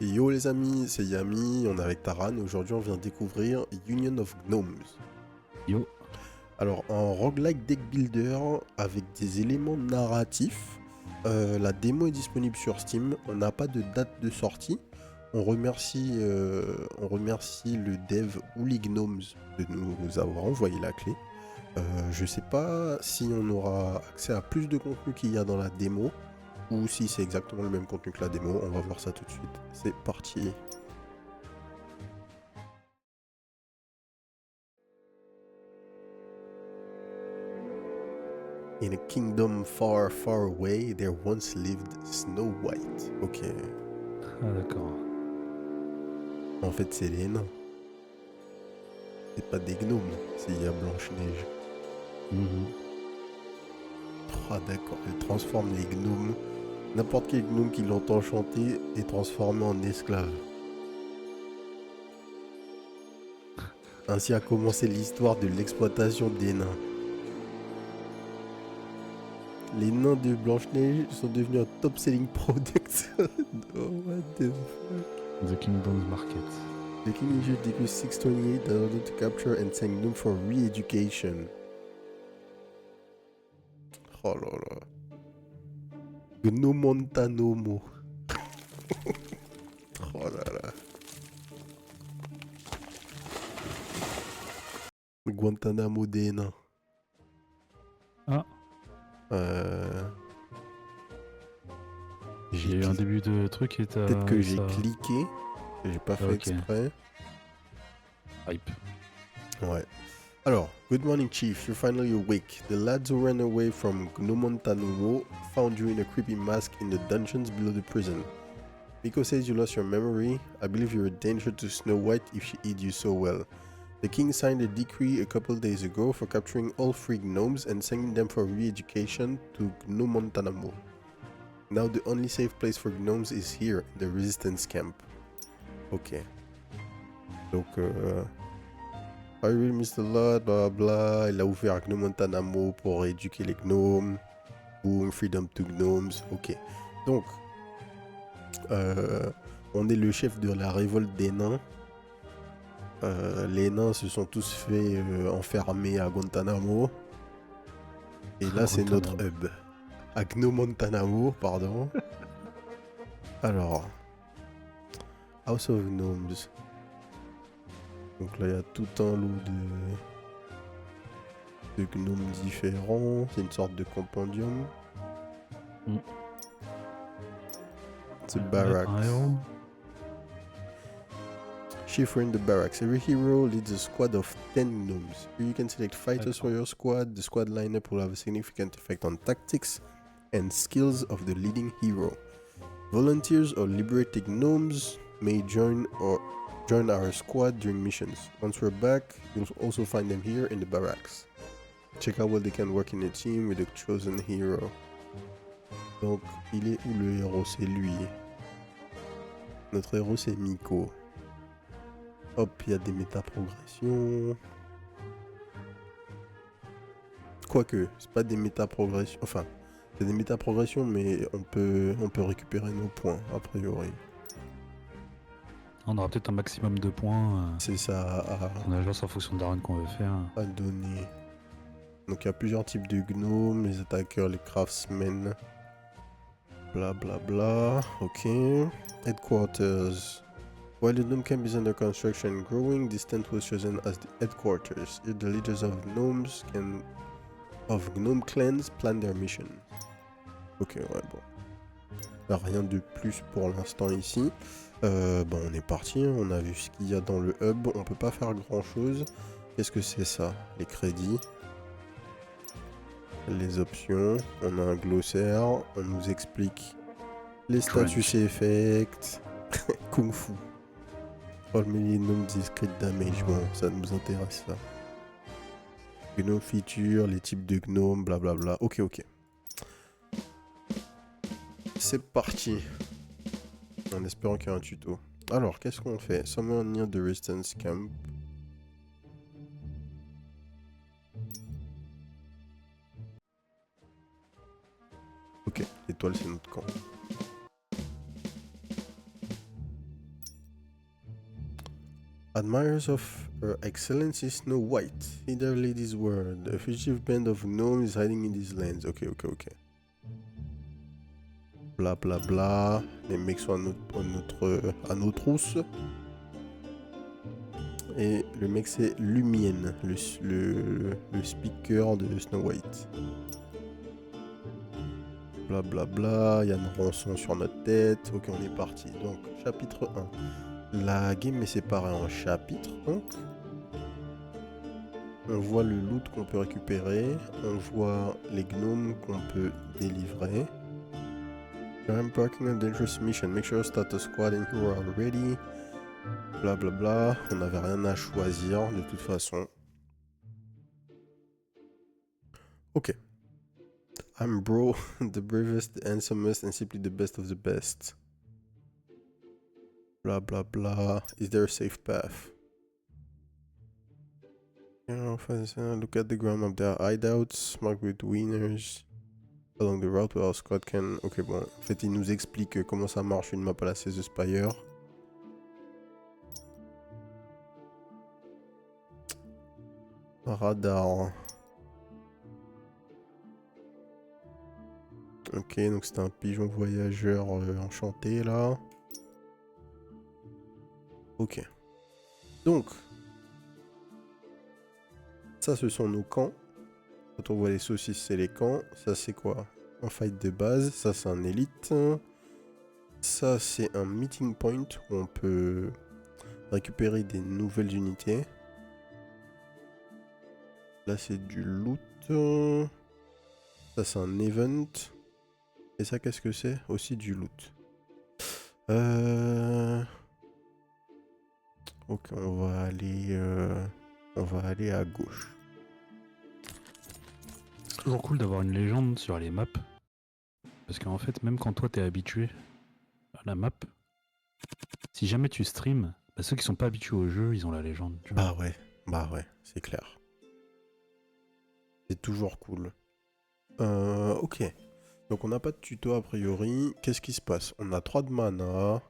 Yo les amis, c'est Yami, on est avec Taran et aujourd'hui on vient découvrir Union of Gnomes. Yo. Alors en roguelike deck builder avec des éléments narratifs, la démo est disponible sur Steam, on n'a pas de date de sortie. On remercie le dev Holy Gnomes de nous avoir envoyé la clé. Je sais pas si on aura accès à plus de contenu qu'il y a dans la démo ou si c'est exactement le même contenu que la démo. On va voir ça tout de suite. C'est parti. In a kingdom far, far away, there once lived Snow White. Ok. Ah d'accord. En fait, c'est les nains. C'est pas des gnomes, s'il y a Blanche-Neige. Ah d'accord, elle transforme les gnomes. N'importe quel gnome qui l'entend chanter est transformé en esclave. Ainsi a commencé l'histoire de l'exploitation des nains. Les nains de Blanche-Neige sont devenus un top-selling product. Oh, what the fuck. The Kingdom's Market. The king issued Decree 628 in order to capture and send gnome for re-education. Oh là là. Gnomontanomo. Oh là là. Guantanamo des nains. Ah, il y a eu un début de truc et t'as... Peut-être que j'ai cliqué. J'ai pas fait ok. exprès. Hype. Ouais. Alors, good morning, Chief. You're finally awake. The lads who ran away from Gnomontanomo found you in a creepy mask in the dungeons below the prison. Miko says you lost your memory. I believe you're a danger to Snow White if she hid you so well. The king signed a decree a couple days ago for capturing all free gnomes and sending them for re-education to Gnomontanamo. Now the only safe place for gnomes is here, in the resistance camp. Ok. Donc, I really missed a lot, blah blah. Il a ouvert Gnomontanamo pour éduquer les gnomes. Boom, freedom to gnomes. Ok. Donc, on est le chef de la révolte des nains. Les nains se sont tous fait enfermer à Guantanamo. Et là, c'est notre hub. À Gnomontanamo, pardon. Alors, House of Gnomes. Donc là, il y a tout un lot de gnomes différents. C'est une sorte de compendium. The barracks. Chief, we're in the barracks. Every hero leads a squad of 10 gnomes. Here you can select fighters for your squad. The squad lineup will have a significant effect on tactics and skills of the leading hero. Volunteers or liberated gnomes may join our squad during missions. Once we're back, you'll also find them here in the barracks. Check out what they can work in a team with a chosen hero. Donc, il est où le héros? C'est lui. Notre héros, c'est Miko. Hop, il y a des méta-progressions. Quoique, c'est pas des méta-progressions. Enfin, c'est des méta-progressions, mais on peut récupérer nos points, a priori. On aura peut-être un maximum de points. C'est ça. On agence en fonction de la run qu'on veut faire. À donner. Donc il y a plusieurs types de gnomes, les attaqueurs, les craftsmen. Bla bla bla. Ok. Headquarters. While the gnome camp is under construction and growing, this tent was chosen as the headquarters. Here the leaders of gnome clans plan their mission. Ok, ouais, bon. Rien de plus pour l'instant ici. Bon, on est parti, on a vu ce qu'il y a dans le hub. On peut pas faire grand chose. Qu'est-ce que c'est ça? Les crédits. Les options. On a un glossaire. On nous explique les status et effects. Kung Fu. All minimum discrete damage. Bon, ça nous intéresse ça. Gnome feature, les types de gnomes, blablabla. Ok, ok. C'est parti. En espérant qu'il y a un tuto. Alors, qu'est-ce qu'on fait? Summon near the resistance camp. Ok, l'étoile c'est notre camp. Admirers of Her Excellency Snow White, heed our lady's word. A fugitive band of gnomes is hiding in these lands. Ok. Bla bla bla. Les mecs sont à nos trousses. Et le mec c'est Lumien, le speaker de Snow White. Bla bla bla, il y a une rançon sur notre tête. Ok, on est parti. Donc, chapitre 1. La game est séparée en chapitres, donc. On voit le loot qu'on peut récupérer. On voit les gnomes qu'on peut délivrer. You're embarking on a dangerous mission. Make sure you start a squad and you are ready. Bla bla bla. On n'avait rien à choisir de toute façon. Ok. I'm bro, the bravest, the handsomest, and simply the best of the best. Blah blah blah. Is there a safe path? Look at the ground up there. Hideouts marked with winners along the route where our squad can. Ok, bon. En fait, il nous explique comment ça marche une map à la Slay the Spire. Radar. Ok, donc c'est un pigeon voyageur enchanté là. Ok. Donc, ça ce sont nos camps. Quand on voit les saucisses, c'est les camps. Ça c'est quoi? Un fight de base. Ça c'est un élite. Ça c'est un meeting point où on peut récupérer des nouvelles unités. Là c'est du loot. Ça c'est un event. Et ça qu'est-ce que c'est? Aussi du loot. Ok, on va aller à gauche. C'est toujours cool d'avoir une légende sur les maps. Parce qu'en fait, même quand toi t'es habitué à la map, si jamais tu streams, bah, ceux qui sont pas habitués au jeu, ils ont la légende. Tu vois. Bah ouais, c'est clair. C'est toujours cool. Ok. Donc on n'a pas de tuto a priori. Qu'est-ce qui se passe? On a 3 de mana.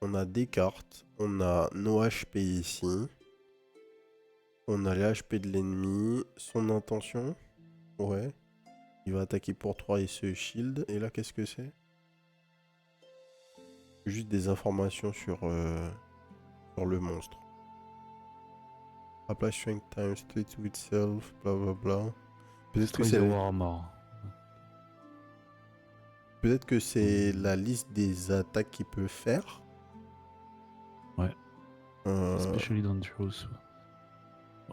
On a des cartes. On a nos HP ici. On a les HP de l'ennemi. Son intention. Ouais. Il va attaquer pour 3 et se shield. Et là, qu'est-ce que c'est? Juste des informations sur le monstre. Apply strength times 3 to itself. Blablabla. Peut-être que c'est... Peut-être que c'est la liste des attaques qu'il peut faire. Ouais. Especially dangerous.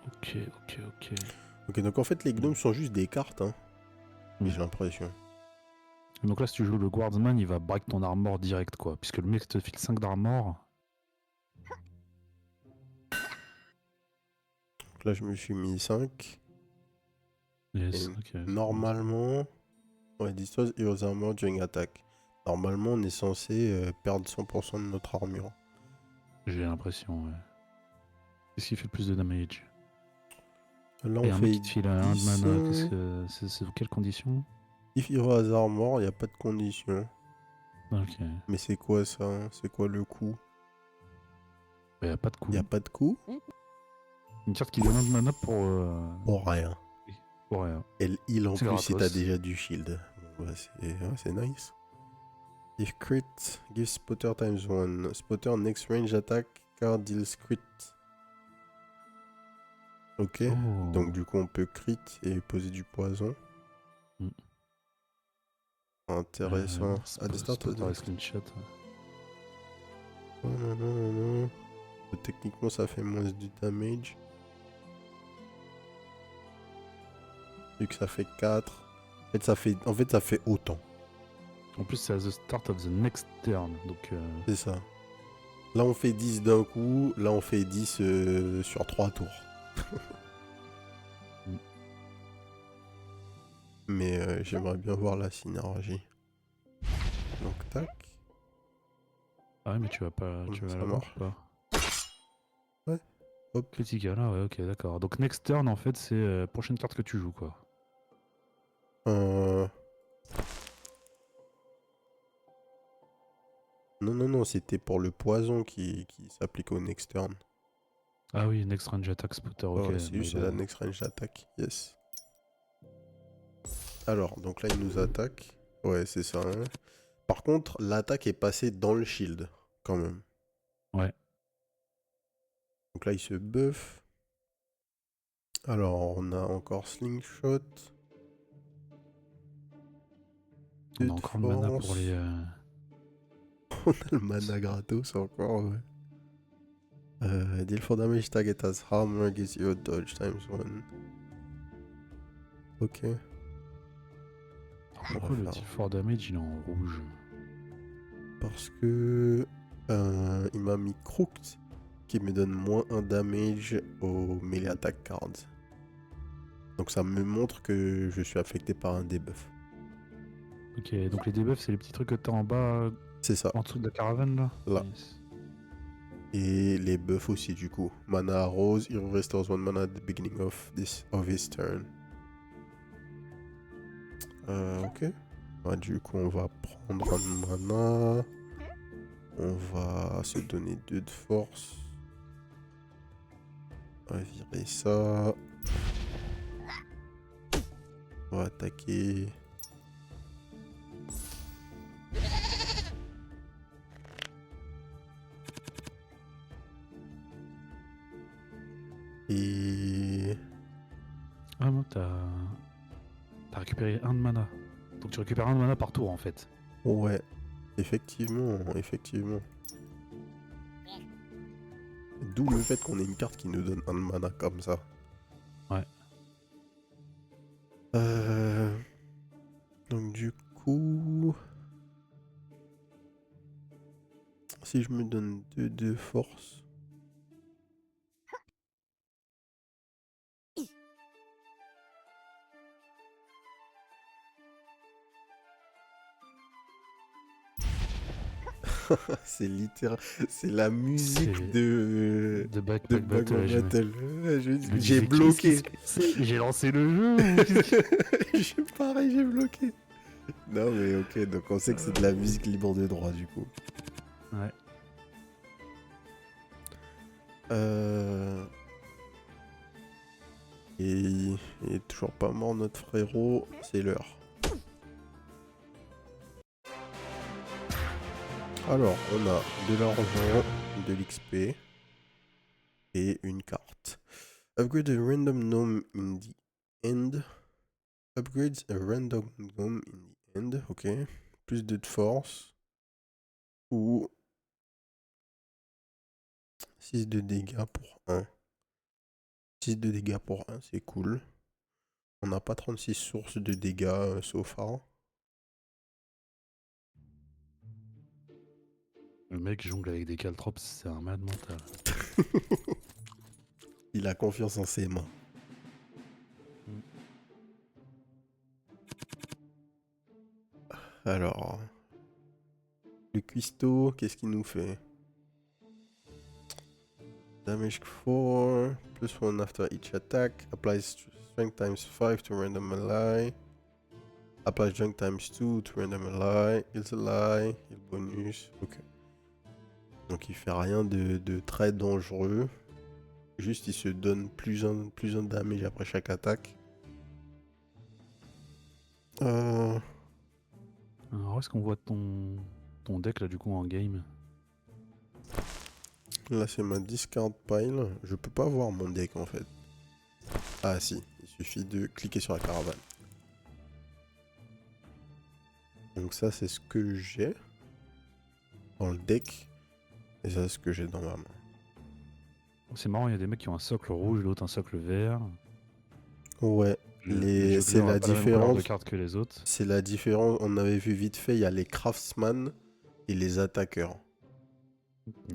Ok. Ok, donc en fait les gnomes sont juste des cartes, hein. J'ai l'impression. Donc là, si tu joues le guardsman, il va break ton armor direct, quoi. Puisque le mec te file 5 d'armor. Donc là, je me suis mis 5. Yes, ok. Normalement... Ouais, destroys heroes armor during attack. Normalement, on est censé perdre 100% de notre armure. J'ai l'impression, ouais. Qu'est-ce qui fait le plus de damage? Là, Et on un fait mec qui te file un 10. de mana, c'est quelles conditions? If heroes armor, il n'y a pas de condition. Ok. Mais c'est quoi ça? C'est quoi le coup? Il n'y a pas de coup. Il n'y a pas de coup? Une carte qui donne un de mana pour... Pour rien. Pour rien. Elle heal en C'est plus si gratos. t'as déjà du shield. Bon, bah, c'est nice. If crit, give spotter times 1. Spotter next range attack card deals crit. Ok. Oh. Donc du coup on peut crit et poser du poison. Intéressant. À des start screenshot. Non. Techniquement ça fait moins du damage. Vu que ça fait 4. En fait ça fait autant. En plus c'est à the start of the next turn. Donc c'est ça. Là on fait 10 d'un coup, là on fait 10 sur 3 tours. Mais j'aimerais bien voir la synergie. Donc tac. Ah ouais mais tu vas pas... Tu vas l'avoir ou pas? Ouais. Hop. Critical, ah ouais ok d'accord. Donc next turn en fait c'est prochaine carte que tu joues quoi. Non, c'était pour le poison qui s'applique au next turn. Ah oui, Next Range Attack Spotter, ok. Ouais, c'est juste c'est la next range attack. Yes. Alors, donc là, il nous attaque. Ouais, c'est ça. Hein. Par contre, l'attaque est passée dans le shield, quand même. Ouais. Donc là, il se buff. Alors, on a encore Slingshot. On Deux a de encore le mana pour force. les. On a le mana gratos encore, ouais. Deal for damage target as armor gives you a dodge times 1. Ok. On va Pourquoi le faire- Deal for Damage il est en rouge? Parce que il m'a mis Crooked qui me donne moins 1 damage au melee attack cards. Donc ça me montre que je suis affecté par un debuff. Ok, donc les debuffs, c'est les petits trucs que t'as en bas, C'est ça, en dessous de la caravane là? là. Yes. Et les buffs aussi du coup. Mana Rose, he restores 1 mana at the beginning of his turn. Ok. Bah, du coup, on va prendre un mana. On va se donner 2 de force. On va virer ça. On va attaquer. Et... Ah non, t'as récupéré un de mana. Donc tu récupères un de mana par tour en fait. Ouais, effectivement. D'où le fait qu'on ait une carte qui nous donne un de mana comme ça. Ouais. Donc du coup... Si je me donne 2 de force... c'est littéral... C'est la musique de... De De Backpack Battle. Backman là, Battle. je me J'ai disais, qu'est-ce qui bloqué. se passait? J'ai lancé le jeu ou qu'est-ce qui- Pareil, j'ai bloqué. Non mais ok, donc on sait que c'est de la musique libre de droit du coup. Ouais. Et il est toujours pas mort notre frérot, c'est l'heure. Alors, on a de l'argent, de l'XP et une carte. Upgrade a random gnome in the end. Upgrades a random gnome in the end, ok. Plus de force. Ou 6 de dégâts pour 1. 6 de dégâts pour 1, c'est cool. On n'a pas 36 sources de dégâts so far. Le mec jongle avec des caltrops, c'est un malade mental. Il a confiance en ses mains. Alors, le cuistot, qu'est-ce qu'il nous fait? Damage 4, plus 1 after each attack, applies strength times 5 to random ally, applies strength times 2 to random ally, heals ally, heal bonus, ok. Donc il fait rien de très dangereux, juste il se donne plus un damage après chaque attaque. Alors, où est-ce qu'on voit ton deck là du coup en game? Là c'est ma discard pile, je peux pas voir mon deck en fait. Ah si, il suffit de cliquer sur la caravane. Donc ça c'est ce que j'ai dans le deck, et ça c'est ce que j'ai dans ma main. C'est marrant, il y a des mecs qui ont un socle rouge, l'autre un socle vert. Ouais, Le c'est juggler la a pas la même couleur de différence. carte que les autres. C'est la différence. On avait vu vite fait, il y a les craftsman et les attaqueurs.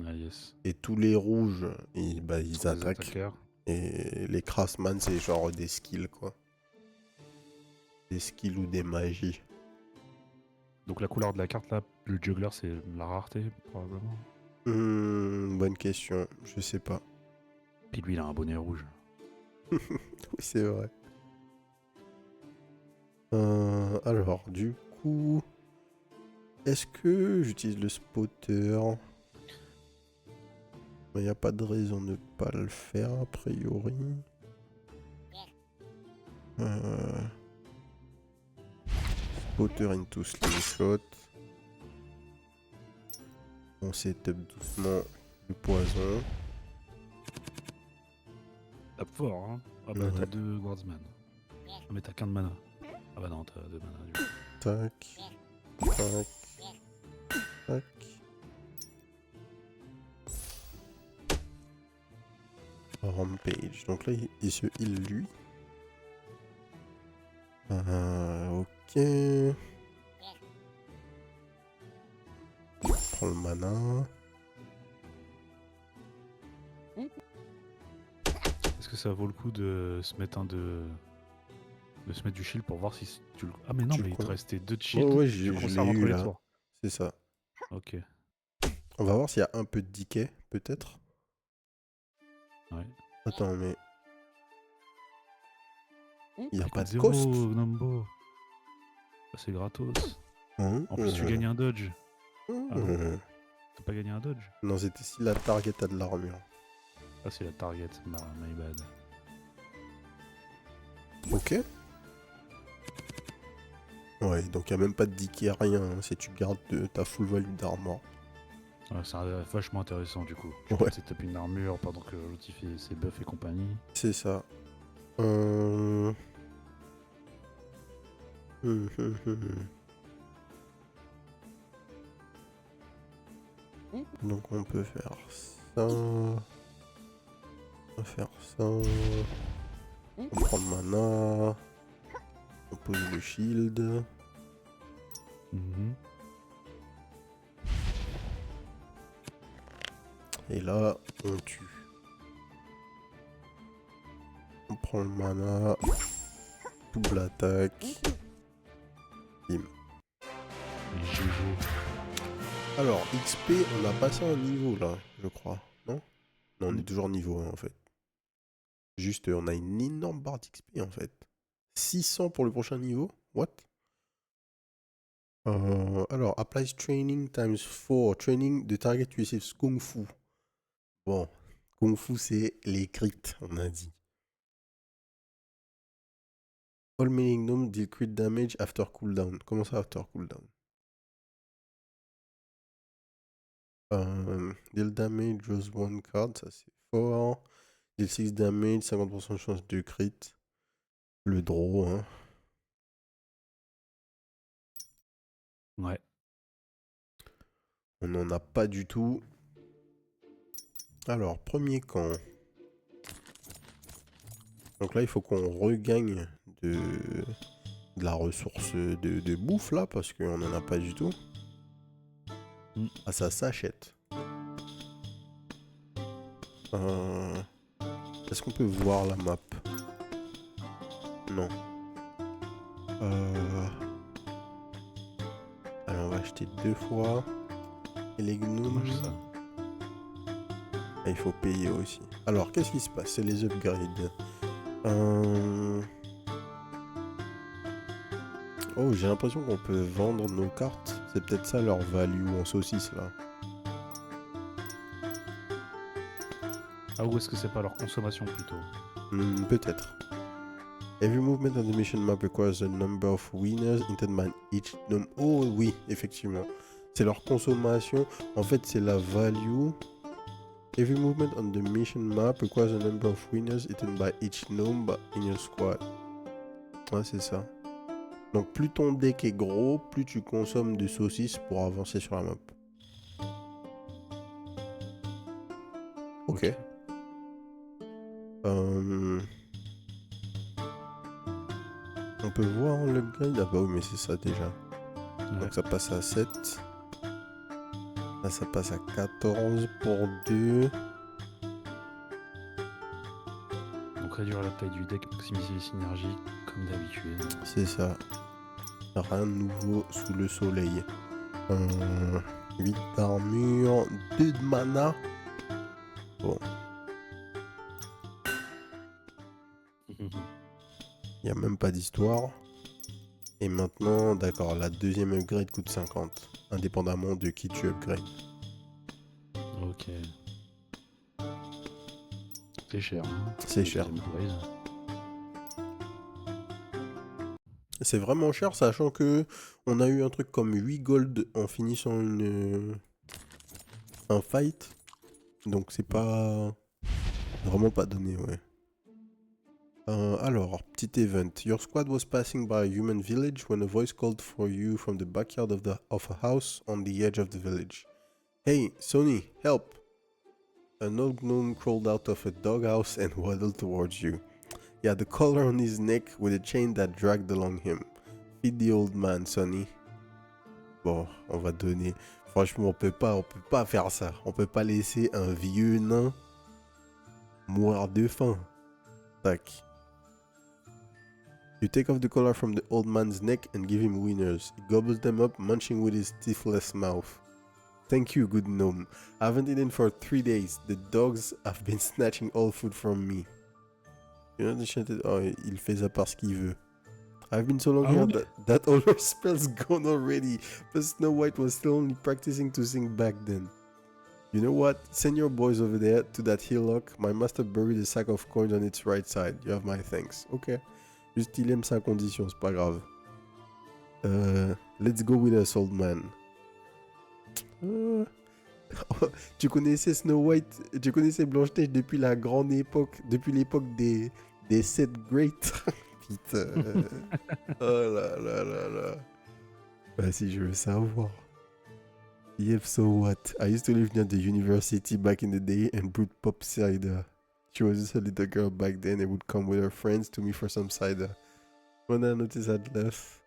Ah yes. Et tous les rouges, ils Sont des attaquent. attaqueurs. Et les craftsman, c'est genre des skills quoi. Des skills ou des magies. Donc la couleur de la carte là, le juggler c'est la rareté probablement. Bonne question, je sais pas. Puis lui il a un bonnet rouge. Oui, c'est vrai. Alors, du coup, est-ce que j'utilise le spotter? Il n'y a pas de raison de ne pas le faire, a priori. Spotter into slingshot. On setup doucement le poison. Tape fort, hein. Ah bah Ouais. t'as 2 guardsmen. Ah mais t'as qu'un de mana. Ah bah non, t'as 2 mana du coup. Tac. Tac. Tac. Rampage. Donc là, il se heal lui. Ok. Prends le mana. Est-ce que ça vaut le coup de se mettre de se mettre du shield pour voir si tu le... Ah mais non, Tu mais il te con- restait 2 de Ouais, shield. ouais, Tu je conserves l'ai entre eu les là. tours. C'est ça. Ok. On va voir s'il y a un peu de decay, peut-être. Ouais. Attends, mais. Il n'y a Il pas coûte de 0, cost. Nombo. Bah, c'est gratos. Hein. En plus, tu gagnes un dodge. Ah non, Mmh. t'as pas gagné un dodge? Non, c'était si la target a de l'armure. Ah, c'est la target, my bad. Ok. Ouais, donc il n'y a même pas de decay, rien. Hein, si tu gardes ta full value d'armure. Ouais, c'est vachement intéressant du coup. Tu Ouais. peux taper une armure pendant que l'autre il fait ses buffs et compagnie. C'est ça. Donc on peut faire ça. On va faire ça. On prend le mana. On pose le shield. Mhm. Et là, on tue. On prend le mana. Double attaque. Bim. Et GG. Alors, XP, on a passé un niveau là, je crois. Non? Non, on est toujours niveau 1 en fait. Juste, on a une énorme barre d'XP en fait. 600 pour le prochain niveau? What? Alors, applies training times 4. Training, the target receives Kung Fu. Bon, Kung Fu c'est les crits, on a dit. All melee gnome deal crit damage after cooldown. Comment ça after cooldown? Deal damage, draws one card, ça c'est fort. Deal 6 damage, 50% de chance de crit. Le draw, hein. Ouais. On n'en a pas du tout. Alors, premier camp. Donc là, il faut qu'on regagne de la ressource de bouffe là, parce qu'on n'en a pas du tout. Ah, ça s'achète. Est-ce qu'on peut voir la map? Non. Alors, on va acheter 2 fois. Et les gnomes. Dommage ça. Ah, il faut payer aussi. Alors, qu'est-ce qui se passe? C'est les upgrades. Oh, j'ai l'impression qu'on peut vendre nos cartes. C'est peut-être ça leur value en saucisse là. Ah, ou est-ce que c'est pas leur consommation plutôt? Peut-être. Every movement on the mission map requires a number of winners entered by each gnome. Oh oui, effectivement. C'est leur consommation. En fait, c'est la value. Every movement on the mission map requires a number of winners eaten by each gnome in your squad. Ouais, c'est ça. Donc plus ton deck est gros, plus tu consommes de saucisses pour avancer sur la map. Ok. On peut voir l'upgrade. Ah bah oui, mais c'est ça déjà. Ouais. Donc ça passe à 7. Là ça passe à 14 pour 2. Donc réduire la taille du deck, maximiser les synergies, comme d'habitude. C'est ça. Rien de nouveau sous le soleil. 8 d'armure, 2 de mana. Bon. Il n'y a même pas d'histoire. Et maintenant, d'accord, la deuxième upgrade coûte 50. Indépendamment de qui tu upgrades. Ok. C'est cher. Hein. C'est cher. C'est vraiment cher, sachant que on a eu un truc comme 8 gold en finissant un fight. Donc c'est pas... Vraiment pas donné, ouais. Alors, petit event. Your squad was passing by a human village when a voice called for you from the backyard of a house on the edge of the village. Hey, Sonny, help! An old gnome crawled out of a doghouse and waddled towards you. He had a collar on his neck with a chain that dragged along him. Feed the old man, Sonny. Bon, on va donner... Franchement, on peut pas faire ça. On peut pas laisser un vieux nain mourir de faim. Tac. You take off the collar from the old man's neck and give him wieners. He gobbles them up, munching with his teethless mouth. Thank you, good gnome. I haven't eaten for 3 days. The dogs have been snatching all food from me. You know the shit? Oh, il fait ça parce qu'il veut. I've been so long here that all her spells gone already. But Snow White was still only practicing to sing back then. You know what? Send your boys over there to that hillock. My master buried a sack of coins on its right side. You have my thanks. Okay. Juste il aime sa condition, c'est pas grave. Let's go with us, old man. Tu connaissais Snow White, tu connaissais Blanche-Neige depuis la grande époque, depuis l'époque des 7 Great. Putain. Oh là là là là. Bah si je veux savoir. Yep, so what? I used to live near the university back in the day and brewed pop cider. She was just a little girl back then and would come with her friends to me for some cider. When I noticed I'd left.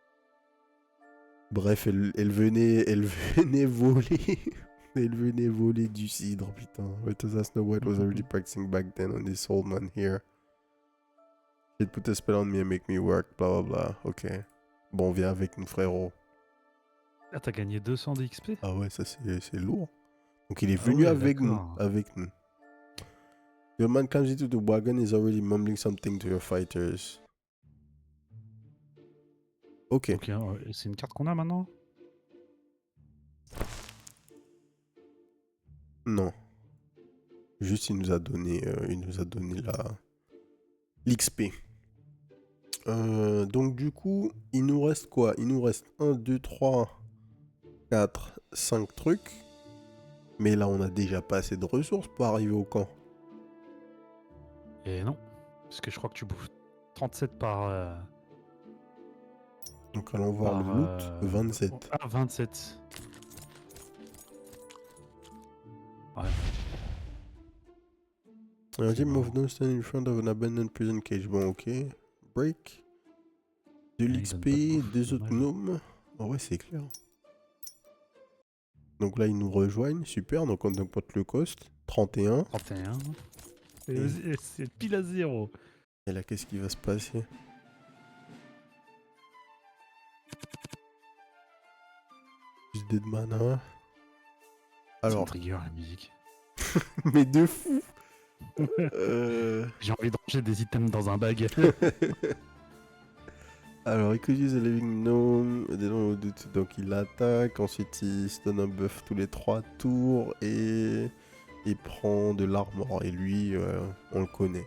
Bref, elle venait voler. Elle venait voler du cidre, putain. But as Snow White was already practicing back then on this old man here. She'd put a spell on me and make me work, blah blah blah. Ok. Bon, viens avec nous, frérot. Ah, t'as gagné 200 d'XP? Ah ouais, ça c'est lourd. Donc il est venu avec nous. Your man comes into the wagon is already mumbling something to your fighters. Ok. Ok, c'est une carte qu'on a maintenant? Non. Juste il nous a donné l'XP. Donc du coup, il nous reste quoi? Il nous reste 1, 2, 3, 4, 5 trucs. Mais là, on a déjà pas assez de ressources pour arriver au camp. Et non. Parce que je crois que tu bouffes 37 par... Donc allons voir le loot. 27. Ah, 27. Ouais. Un team of no stand in front of an abandoned prison cage. Bon, ok. Break. De l'XP, des autres gnomes. Oh ouais, c'est clair. Donc là, ils nous rejoignent. Super, donc on augmente le cost. 31. 31. C'est pile à 0. Et là, qu'est-ce qui va se passer? Plus de mana. Alors. Trigger la musique. Mais de fou. J'ai envie de ranger des items dans un bag. Alors, il could use a living gnome. Donc, il attaque. Ensuite, il se donne un buff tous les 3 tours. Et il prend de l'armor. Et lui, on le connaît.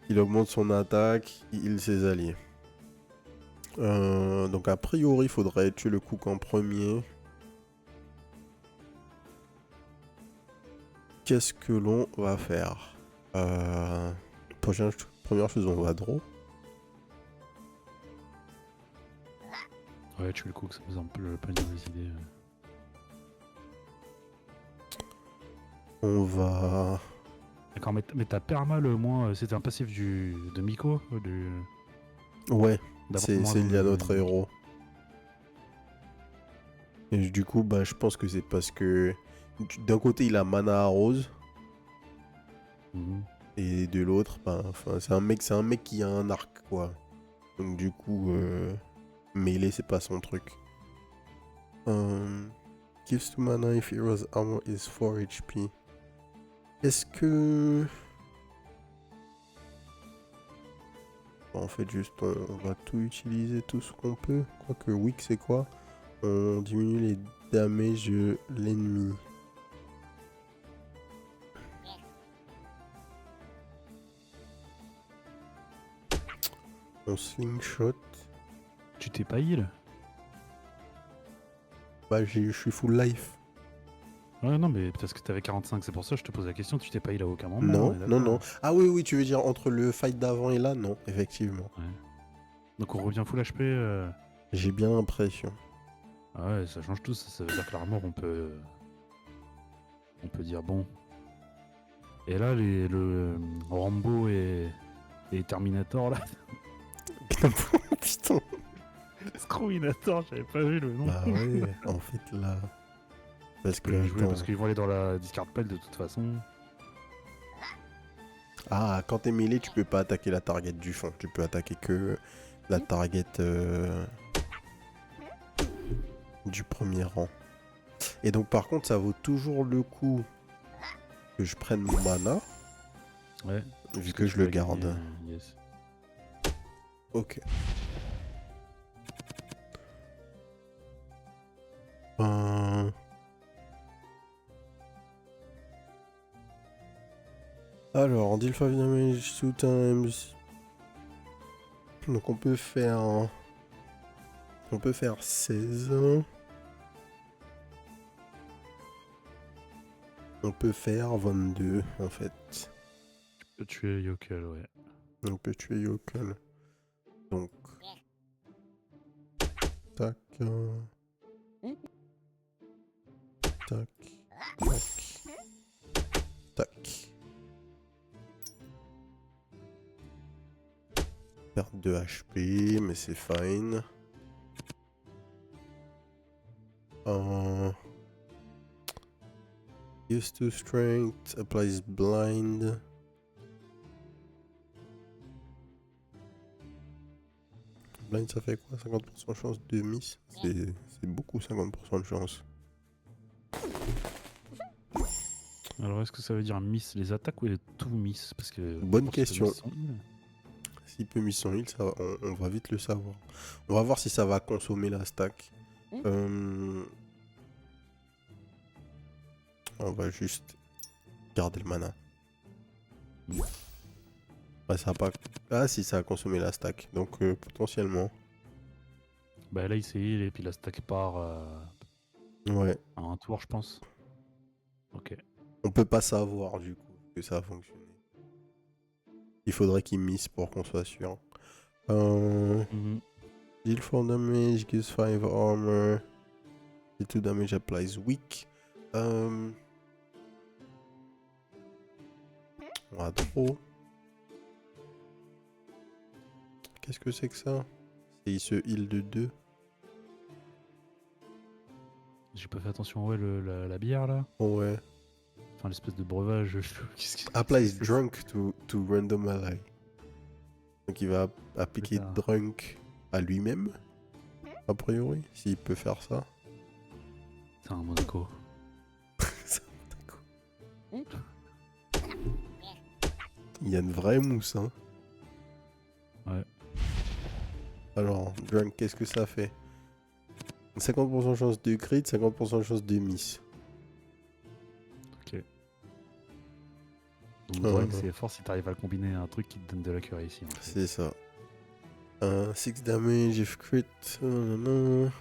Il augmente son attaque. Il heal ses alliés. Donc, a priori, il faudrait tuer le cook en premier. Qu'est-ce que l'on va faire? Première chose, on va draw. Ouais, tu le cook, ça me semble pas une mauvaise idée. On va... D'accord, mais t'as perma le moins... C'était un passif de Miko Ouais, c'est lié à notre héros. Et du coup, bah, je pense que c'est parce que... D'un côté, il a mana rose. Et de l'autre, bah, c'est un mec qui a un arc, quoi. Donc du coup... Melee, c'est pas son truc. Gives to mana if hero's armor is 4 HP. Est-ce que... En fait, juste, on va tout utiliser, tout ce qu'on peut. Quoique, weak, c'est quoi? On diminue les damages de l'ennemi. On slingshot. Tu t'es pas heal? Bah, je suis full life. Ouais, non, mais parce que t'avais 45, c'est pour ça que je te pose la question. Tu t'es pas heal à aucun moment, on Non, est non, d'accord. non. Ah oui, oui, tu veux dire entre le fight d'avant et là? Non, effectivement. Ouais. Donc on revient full HP. J'ai bien l'impression. Ah ouais, ça change tout. Ça veut dire que l'armure, on peut dire bon. Et là, Rambo et Terminator, là. Putain. Screwinator, j'avais pas vu le nom. Bah ouais, en fait là. Parce Je peux que les jouer attends. parce qu'ils vont aller dans la discard pile de toute façon. Ah, quand t'es mêlé, tu peux pas attaquer la target du fond. Tu peux attaquer que la target du premier rang. Et donc par contre, ça vaut toujours le coup que je prenne mon mana, Ouais. vu Parce que tu je peux le la gagner, garde. yes. Ok. Euh, Alors, deal 5 damage 2 times. Donc on peut faire... On peut faire 16. On peut faire 22 en fait. Tu peux tuer Yokel, ouais. On peut tuer Yokol. Donc... Tac. Tac. Tac. Tac. Perte de HP, mais c'est fine. Used to strength, applies blind. Blind, ça fait quoi? 50% chance de miss? C'est beaucoup, 50% de chance. Alors, est-ce que ça veut dire miss les attaques ou tout miss? Parce que Bonne pour se question. miss son heal. S'il peut miss son heal, on va vite le savoir. On va voir si ça va consommer la stack. On va juste garder le mana. Ouais, ça a pas... Ah si, ça a consommé la stack. Donc potentiellement. Bah là, il s'est heal et puis la stack part Ouais. à un tour, je pense. Ok. On peut pas savoir du coup que ça a fonctionné. Il faudrait qu'il miss pour qu'on soit sûr. Mhm. Deal 4 damage, gives 5 armor. The 2 damage applies weak. On a trop. Qu'est-ce que c'est que ça? C'est il se heal de 2. J'ai pas fait attention, ouais, la bière là. Oh ouais. Enfin, l'espèce de breuvage. Qu'est-ce que Applies c'est drunk to random ally. Donc il va appliquer ça drunk à lui-même. A priori, s'il peut faire ça. C'est un Monaco. Il y a une vraie mousse, hein. Ouais. Alors, drunk, qu'est-ce que ça fait? 50% chance de crit, 50% chance de miss. Ok. Donc, drink, c'est fort si t'arrives à le combiner à un truc qui te donne de la curée ici. En fait. C'est ça. 6 damage if crit. Nanana.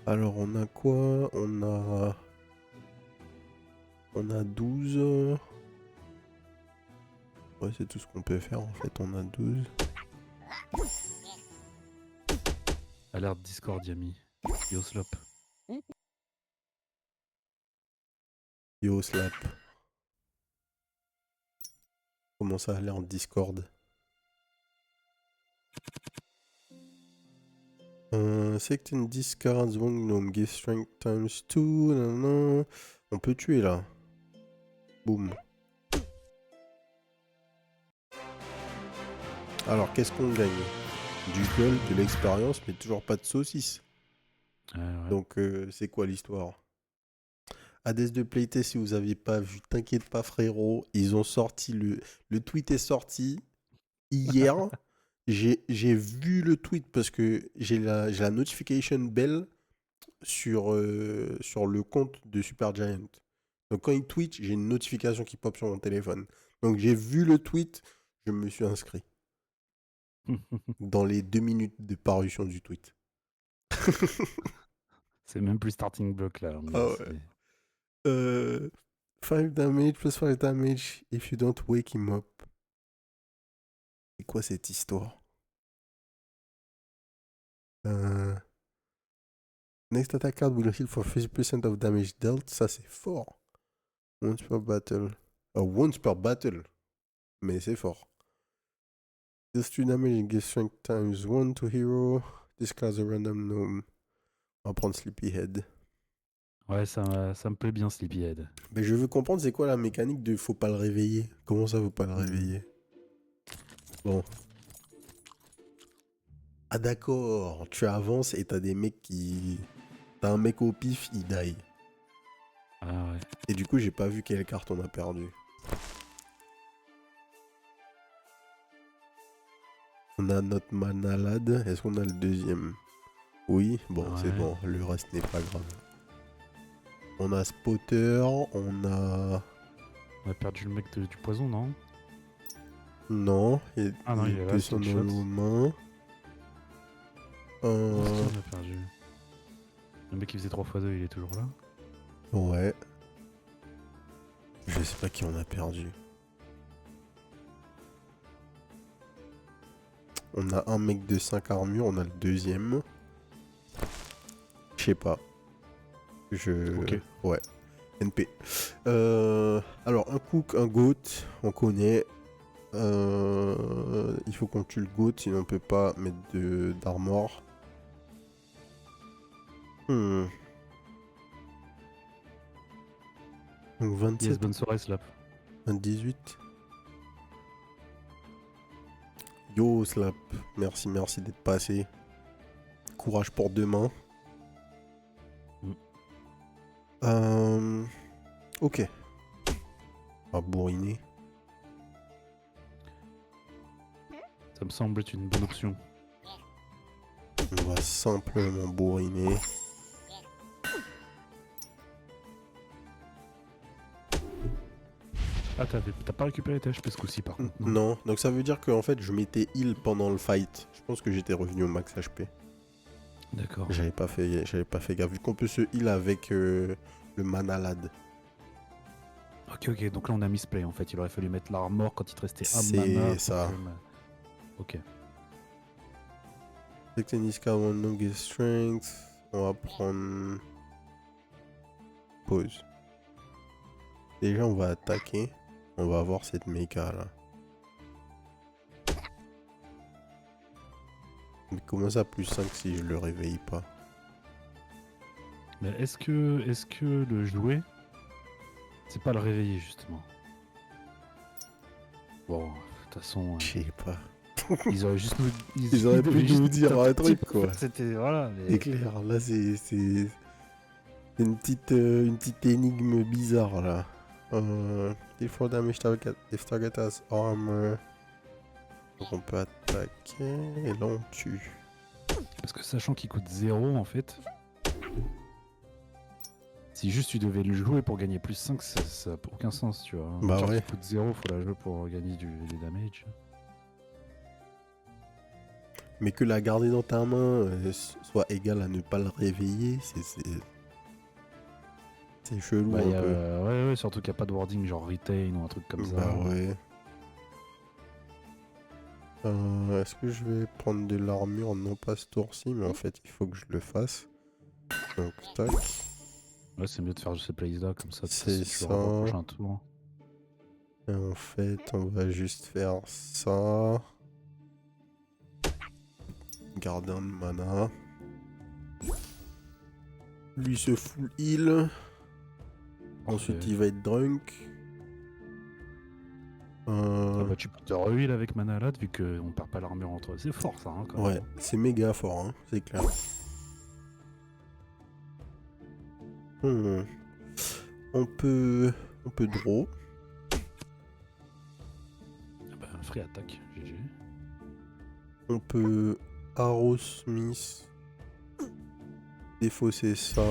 Alors on a quoi? On a 12. Ouais, c'est tout ce qu'on peut faire en fait. On a 12. Alerte Discord, Yami. Yo slop. Yo slap. Comment ça aller en Discord? Select and discards one gnome, give strength times 2. Nanana. On peut tuer là. Boum. Alors qu'est-ce qu'on gagne? Du gold, de l'expérience, mais toujours pas de saucisse. Ouais. Donc c'est quoi l'histoire? Hades de playtest, si vous aviez pas vu, t'inquiète pas frérot, ils ont sorti le tweet est sorti hier. J'ai vu le tweet parce que j'ai la notification bell sur le compte de Supergiant. Donc quand il tweet, j'ai une notification qui pop sur mon téléphone. Donc j'ai vu le tweet, je me suis inscrit. dans les 2 minutes de parution du tweet. C'est même plus starting block là. Ah ouais. 5 damage plus 5 damage if you don't wake him up. C'est quoi cette histoire? Next attack card will heal for 50% of damage dealt. Ça, c'est fort. Once per battle. Once per battle. Mais c'est fort. Deals 3 damage and gives strength times 1 to hero. Discards a random gnome. On va prendre Sleepyhead. Ouais, ça me plaît bien, Sleepyhead. Mais je veux comprendre c'est quoi la mécanique de faut pas le réveiller. Comment ça faut pas le réveiller? Bon. Ah d'accord, tu avances et t'as des mecs qui... T'as un mec au pif, il die. Ah ouais. Et du coup j'ai pas vu quelle carte on a perdu. On a notre Manalad, est-ce qu'on a le deuxième? Oui, bon Ouais. c'est bon, le reste n'est pas grave. On a Spotter, on a... On a perdu le mec du poison, non? Non, il est là, que son Slingshot. aux mains. Qui on a perdu? Le mec qui faisait 3x2, il est toujours là? Ouais. Je sais pas qui on a perdu. On a un mec de 5 armures, on a le deuxième. Je sais pas. Ok. Ouais. NP. Alors, un cook, un goat, on connaît. Il faut qu'on tue le goat, sinon on peut pas mettre d'armor. Donc 27. Yes, bonne soirée, Slap. 18. Yo, Slap. Merci d'être passé. Courage pour demain. Ok. On va bourriner. Ça me semble être une bonne option. On va simplement bourriner. Ah, t'as pas récupéré tes HP ce coup-ci par contre? Non, donc ça veut dire que en fait je m'étais heal pendant le fight. Je pense que j'étais revenu au max HP. D'accord. J'avais pas fait gaffe. Vu qu'on peut se heal avec le Manalad. Ok, donc là on a misplay en fait. Il aurait fallu mettre l'armor quand il te restait un C'est mana. ça. Ok. Techniska one long strength. On va prendre. Pause. Déjà on va attaquer. On va voir cette mecha là. Mais comment ça plus 5 si je le réveille pas? Mais est-ce que le jouer, c'est pas le réveiller justement? Bon, de toute façon, Je sais pas. ils auraient juste nous, Ils auraient pu nous dire un truc quoi. C'était voilà. Mais... C'est clair, là c'est une petite énigme bizarre là. Deal 4 damage target if target has armor. Donc on peut attaquer et là on tue. Parce que sachant qu'il coûte 0 en fait, si juste tu devais le jouer pour gagner plus 5, ça n'a aucun sens, tu vois. Bah Une carte ouais. qui coûte 0, faut la jouer pour gagner du damage. Mais que la garder dans ta main soit égale à ne pas le réveiller, c'est chelou Bah, un peu. ouais, surtout qu'il n'y a pas de wording genre retain ou un truc comme ça. Bah ouais. Est-ce que je vais prendre de l'armure? Non, pas ce tour-ci, mais en fait il faut que je le fasse. Donc tac. Ouais, c'est mieux de faire ce plays là comme ça. C'est Tu l'auras pour le ça. prochain tour. Et en fait, on va juste faire ça. Garder un de mana. Lui se full heal. Ensuite, il va être drunk. Ah bah, tu peux te re-heal avec Manalad vu qu'on perd pas l'armure entre eux. C'est fort ça, hein, quand Ouais, même. c'est méga fort, hein, c'est clair. On peut draw. Ah bah, free attack, GG. On peut Arrow Smith. Défausser ça.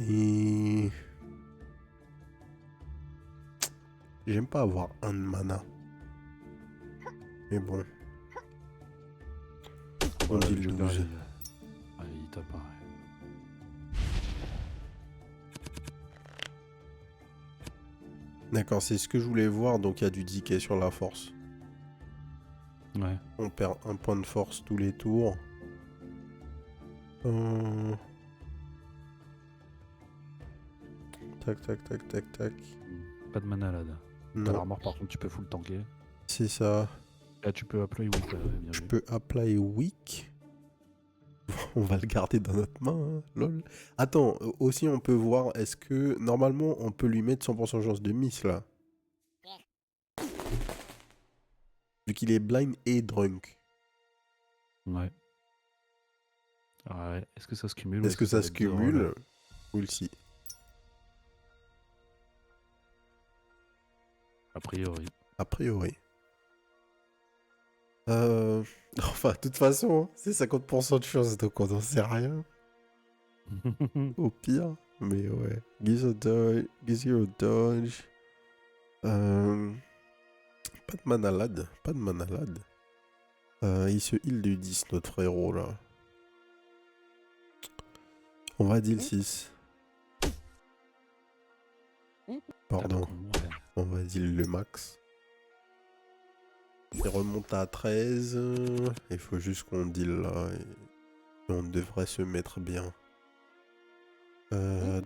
Et J'aime pas avoir un de mana. Mais bon. On Voilà, dit le le Joker, 12. il tape pareil. D'accord, c'est ce que je voulais voir. Donc il y a du decay sur la force. Ouais. On perd un point de force tous les tours. Tac, tac, tac, tac, tac. Pas de mana là. T'as Non, l'armor par contre, tu peux full tanker. c'est ça. Là, tu peux apply oui, bien Je vu. peux apply weak. On va le garder dans notre main, hein, lol. Attends, aussi on peut voir, est-ce que normalement on peut lui mettre 100% chance de miss là? Vu qu'il est blind et drunk. Ouais. Ah ouais. Est-ce que ça se cumule ou Est-ce est-ce que que ça ça va se être deux rôles cumule? We'll see. A priori. A priori. Enfin, de toute façon, c'est 50% de chance, donc on n'en sait rien. Au pire. Mais ouais. Gizero Dodge. Pas de manalade. Pas de manalade. Il se heal de 10, notre frérot, là. On va deal 6. Pardon. On va deal le max. Il remonte à 13. Il faut juste qu'on deal là. Et on devrait se mettre bien.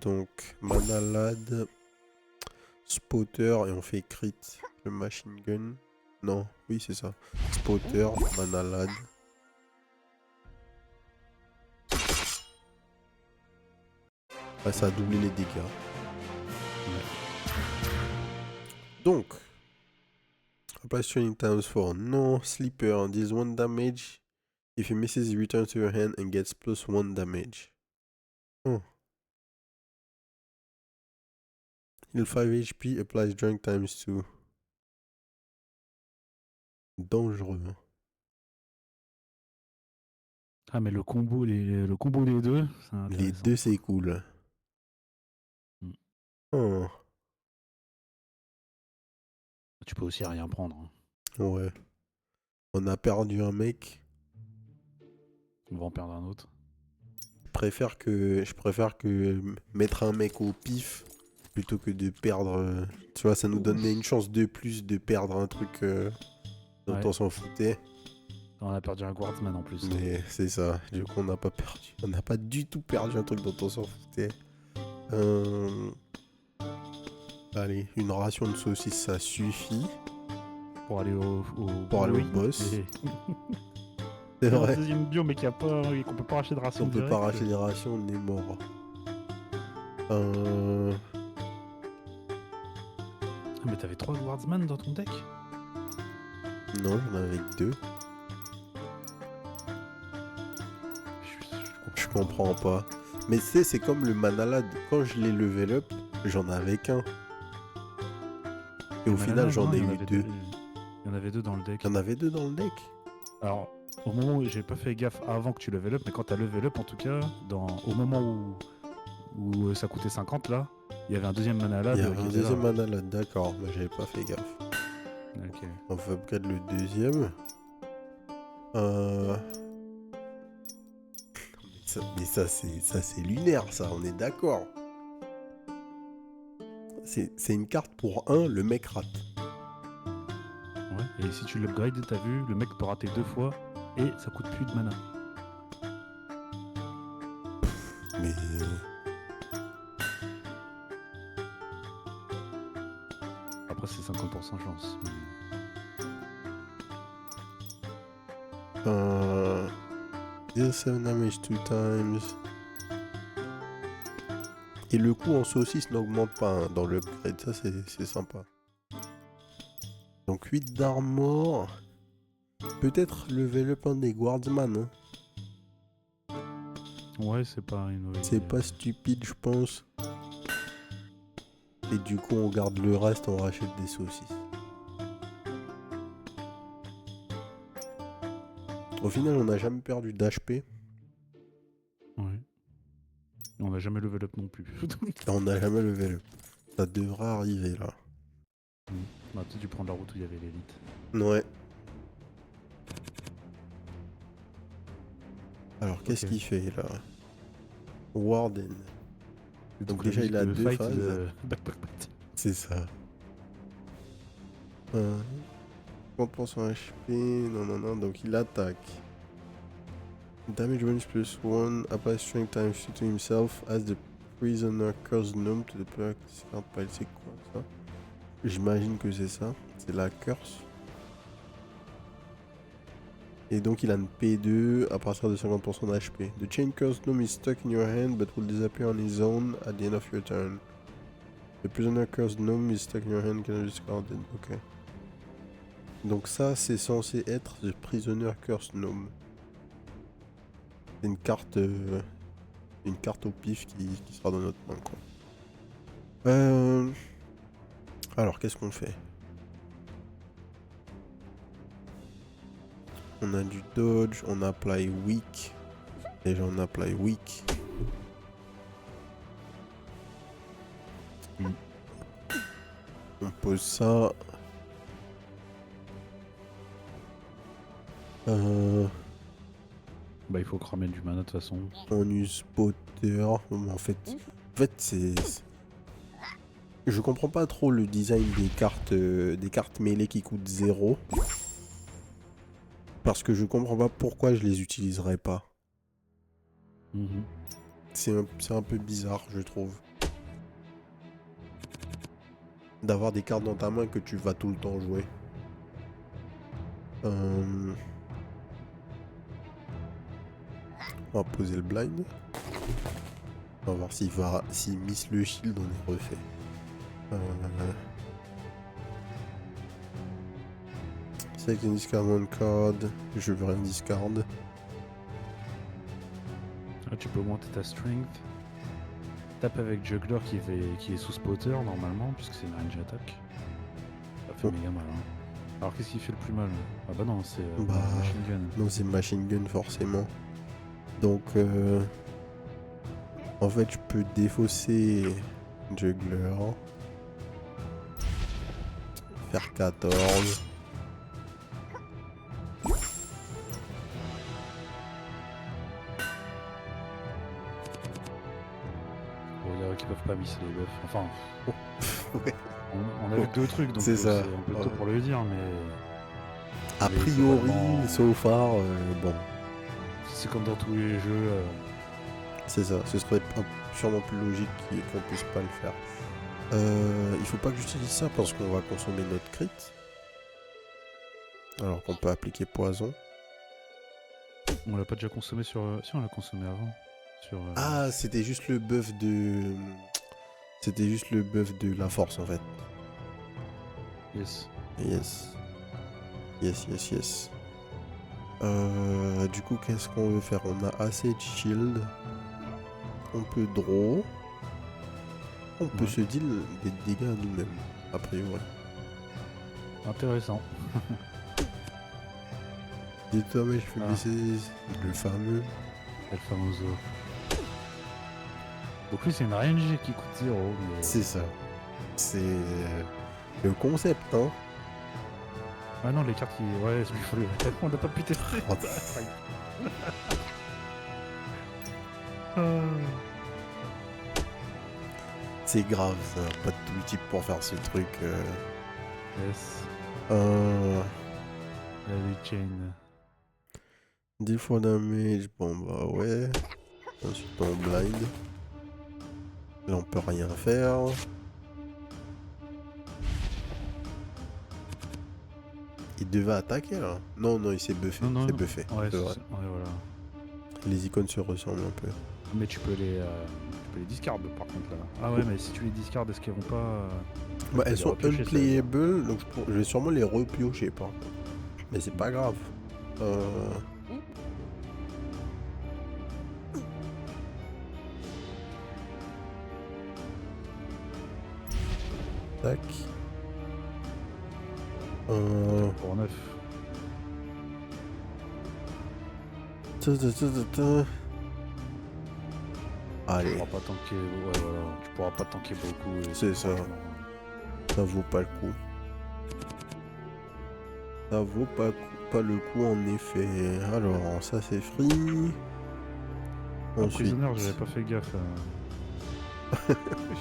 Donc, manalade. Spotter et on fait crit. Le machine gun. Non, oui, c'est ça. Spotter, manalade. Ah, ça a doublé les dégâts. Donc, apply training times 4. Non, sleeper deals 1 damage. If he misses, he returns to your hand and gets plus 1 damage. Oh. Heal 5 HP, applies drunk times 2. Dangereux. Hein. Ah mais le combo, le combo des deux, c'est intéressant. Les deux, c'est cool. Oh. Tu peux aussi rien prendre. Hein. Ouais. On a perdu un mec. On va en perdre un autre. Je préfère que mettre un mec au pif plutôt que de perdre. Tu vois, ça nous donnait une chance de plus de perdre un truc dont on s'en foutait. On a perdu un guardsman en plus. Mais c'est ça. Du coup, on n'a pas perdu. On n'a pas du tout perdu un truc dont on s'en foutait. Allez, une ration de saucisse, ça suffit. Pour aller au boss. Et... C'est vrai. Deuxième bio, mais qu'on peut pas racheter de ration. On peut pas racheter des rations, on est mort. Mais t'avais 3 guardsman dans ton deck? Non, j'en avais que 2. Je comprends pas. Mais tu sais, c'est comme le manalade. Quand je l'ai level up, j'en avais qu'un. Et au final, j'en ai eu 2. Il y en avait 2 dans le deck. Il y en avait 2 dans le deck? Alors, au moment où j'ai pas fait gaffe avant que tu level up, mais quand t'as level up en tout cas, au moment où ça coûtait 50 là, il y avait un deuxième manalade. Il y avait un deuxième manalade, d'accord. Mais j'avais pas fait gaffe. Ok. On va upgrade le deuxième. Mais ça c'est lunaire, ça, on est d'accord. C'est une carte pour 1, le mec rate. Ouais, et si tu l'upgrades, t'as vu, le mec peut rater 2 fois et ça coûte plus de mana. Mais... Après, c'est 50% chance. Deal 7 damage 2 times. Et le coût en saucisse n'augmente pas hein, dans l'upgrade, ça c'est sympa. Donc 8 d'armor. Peut-être level up un des guardsman. Hein. Ouais, c'est pas une mauvaise C'est idée. pas stupide, je pense. Et du coup, on garde le reste, on rachète des saucisses. Au final, on n'a jamais perdu d'HP. Ouais. On n'a jamais level up non plus. On n'a jamais level up. Ça devrait arriver là. aurait peut-être dû prendre la route où il y avait l'élite. Ouais. Alors, qu'est-ce Ok. qu'il fait là? Warden. Donc la déjà, il musique a de 2 fight phases. de Backpack. C'est ça. 50% HP. Non. Donc il attaque. Damage range +1. Apply strength times 2 to himself as the prisoner curse gnome to the player discard pile. C'est quoi ça? J'imagine que c'est ça. C'est la curse. Et donc il a une P2 à partir de 50% d'HP. The chain curse gnome is stuck in your hand but will disappear on his own at the end of your turn. The prisoner curse gnome is stuck in your hand, can be discarded. Ok. Donc ça c'est censé être The prisoner curse gnome. C'est une carte au pif qui sera dans notre main quoi. Alors qu'est-ce qu'on fait? On a du dodge, on apply weak. Déjà on apply weak. On pose ça. Bah il faut cramer du mana de toute façon. On use spotter. En fait c'est... Je comprends pas trop le design des cartes mêlées qui coûtent 0. Parce que je comprends pas pourquoi je les utiliserais pas. C'est un peu bizarre, je trouve. D'avoir des cartes dans ta main que tu vas tout le temps jouer. On va poser le blind. On va voir s'il miss le shield, on est refait. Select and discard one card. Je veux rien discard. Là, tu peux augmenter ta strength. Tape avec Juggler qui est sous spotter normalement, puisque c'est une range attack. Ça fait méga mal. Hein. Alors qu'est-ce qui fait le plus mal? Ah bah non, c'est machine gun. Non, c'est machine gun forcément. Donc, en fait, je peux défausser Juggler. Faire 14. Qui peuvent pas misser les buffs. Enfin, Ouais. on a vu 2 trucs, donc c'est ça. un peu tôt pour le dire, mais... A priori, so far, bon. C'est comme dans tous les jeux. C'est ça, ce serait sûrement plus logique qu'on puisse pas le faire. Il faut pas que j'utilise ça parce qu'on va consommer notre crit. Alors qu'on peut appliquer poison. On l'a pas déjà consommé sur... Si, on l'a consommé avant. Ah, c'était juste le buff de... C'était juste le buff de la force en fait. Yes. Yes. Du coup, qu'est-ce qu'on veut faire? On a assez de shield. On peut draw. On peut se deal des dégâts à nous-mêmes, a priori. Intéressant. Dis-toi, mais je fais baisser le fameux. El famoso. Donc lui, c'est une range qui coûte 0. Mais... C'est ça. C'est le concept, hein. Ah non, les cartes qui... Ouais, il faut le... On l'a pas pu tester. C'est grave, ça. Pas de tout type pour faire ce truc. Yes. La chain. Default damage, bon bah ouais. Ensuite on blind. Là on peut rien faire. Il devait attaquer là. Non, il s'est buffé. Non. C'est buffé. Ouais, c'est vrai. Ouais, voilà. Les icônes se ressemblent un peu. Mais tu peux les discard par contre là. Ah ouais, mais si tu les discardes, est-ce qu'elles vont pas... Bah, elles sont unplayable, donc je vais sûrement les repiocher par contre. Mais c'est pas grave. Tac. Pour 9. Allez. Tu pourras pas tanker, ouais, voilà. Tu pourras pas tanker beaucoup. C'est ça. Ça vaut pas le coup. Ça vaut pas le coup en effet. Alors, ça c'est free. Ensuite. Prisoner, j'avais pas fait gaffe.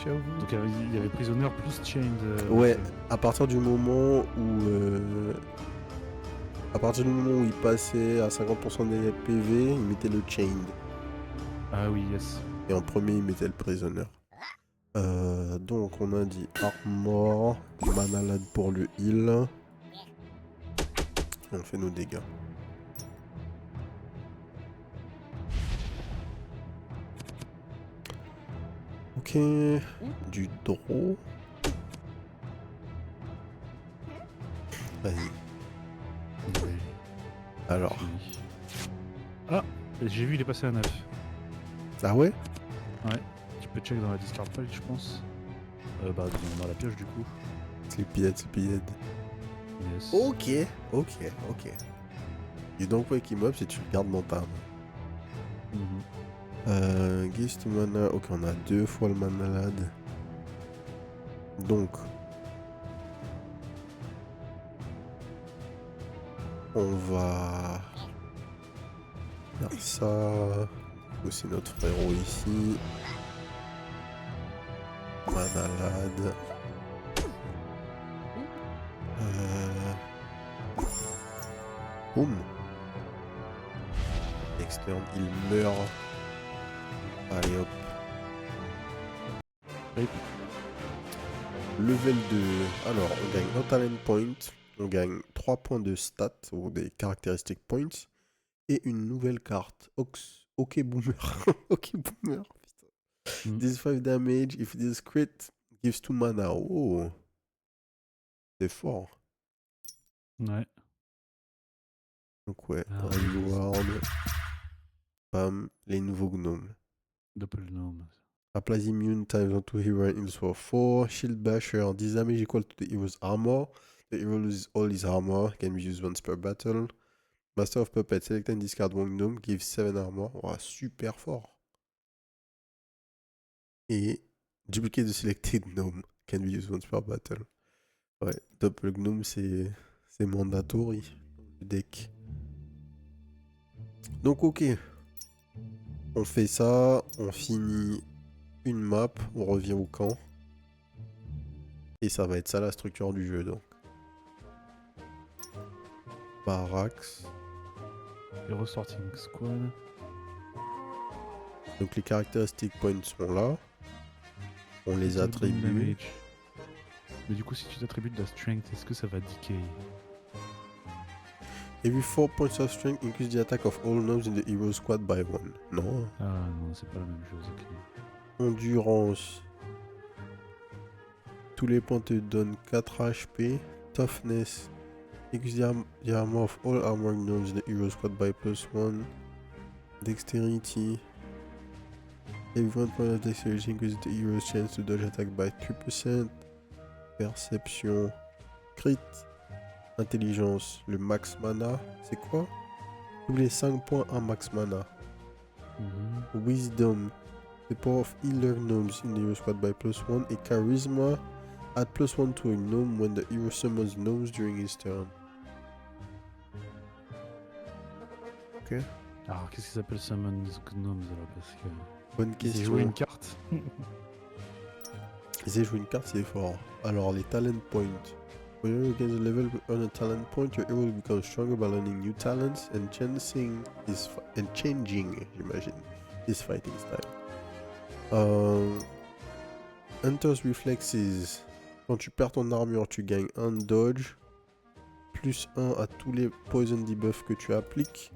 J'avoue. Donc il y avait Prisoner plus Chained. Ouais, aussi. à partir du moment où il passait à 50% des PV, il mettait le Chained. Ah oui, yes. Et en premier, il mettait le Prisoner. Donc, on a dit Armor, Manalad pour le heal. Et on fait nos dégâts. Ok, du draw. Vas-y. Oui. Alors. Fini. Ah, j'ai vu, il est passé à 9. Ah ouais? Ouais, tu peux check dans la discard pile, je pense. Dans la pioche, du coup. Sleepyhead. Yes. Ok. You don't wake him up si tu le gardes dans ta main. Gives to mana. Ok, on a 2 fois le manalad. Donc, on va faire ça. Aussi notre frérot ici. Manalad. Boum. Externe, il meurt. Allez hop. Oui. Level 2. Alors, on gagne un talent point. On gagne 3 points de stats ou des caractéristiques points. Et une nouvelle carte. Ok Boomer. Ok Boomer. Putain. This 5 damage. If it is crit, gives 2 mana. Oh. C'est fort. Ouais. Donc ouais. Ah, Reward. Bam. Les nouveaux gnomes. Double gnome. Applies immune times onto hero and heals for 4. Shield basher. This damage equal to the hero's armor. The hero loses all his armor. Can be used once per battle. Master of Puppets. Select and discard one gnome. Gives 7 armor. Oh, super fort. Et duplicate the selected gnome. Can be used once per battle. Ouais, double gnome, c'est mandatory du deck. Donc ok, on fait ça, on finit une map, on revient au camp. Et ça va être ça la structure du jeu donc. Barracks. Hero Sorting Squad. Donc les characteristics points sont là. On les Double attribue. damage. Mais du coup, si tu t'attribues de la strength, est-ce que ça va decay? Every 4 points of strength increase the attack of all gnomes in the hero squad by 1. Non. Ah non, c'est pas la même chose, ok. Endurance. Tous les points te donnent 4 HP. Toughness. Increase the armor of all armor gnomes in the hero squad by +1. Dexterity. Every 1 point of dexterity increases the hero's chance to dodge attack by 3%. Perception. Crit. Intelligence. Le max mana. C'est quoi? Tous les 5 points en max mana. Wisdom. The power of healer gnomes in the hero squad by +1. Et charisma. Add +1 to a gnome when the hero summons gnomes during his turn. Ok. Alors, qu'est-ce qui s'appelle Summon Gnomes alors? Parce que. Bonne Ils question. joué une carte. Ils aient joué une carte, c'est fort. Alors, les talent points. When you gain the level on a talent point, your hero will become stronger by learning new talents and changing, j'imagine, his fighting style. Hunter's Reflexes. Quand tu perds ton armure, tu gagnes un dodge, plus 1 à tous les poison debuffs que tu appliques,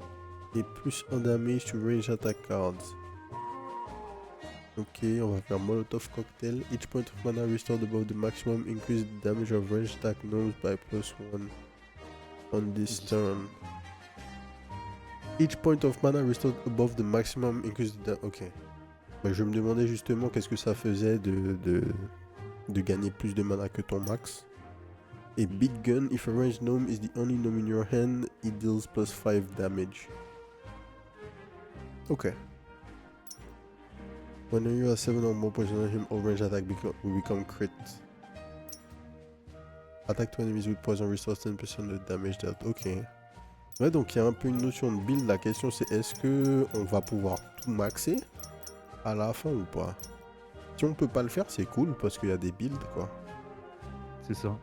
et plus 1 damage to range attack cards. Ok, on va faire Molotov Cocktail. Each point of mana restored above the maximum increase the damage of range attack gnomes by +1 on this turn. Each point of mana restored above the maximum increase the damage. Ok. Bah, je me demandais justement qu'est-ce que ça faisait de gagner plus de mana que ton max. Et Big Gun, if a ranged gnome is the only gnome in your hand, it deals +5 damage. Ok. When you have 7 or more poison on him, all range attack will become crit. Attack to enemies with poison restores 10% de damage dealt. Ok. Ouais, donc il y a un peu une notion de build. La question c'est est-ce que on va pouvoir tout maxer à la fin ou pas? Si on peut pas le faire, c'est cool parce qu'il y a des builds quoi. C'est ça.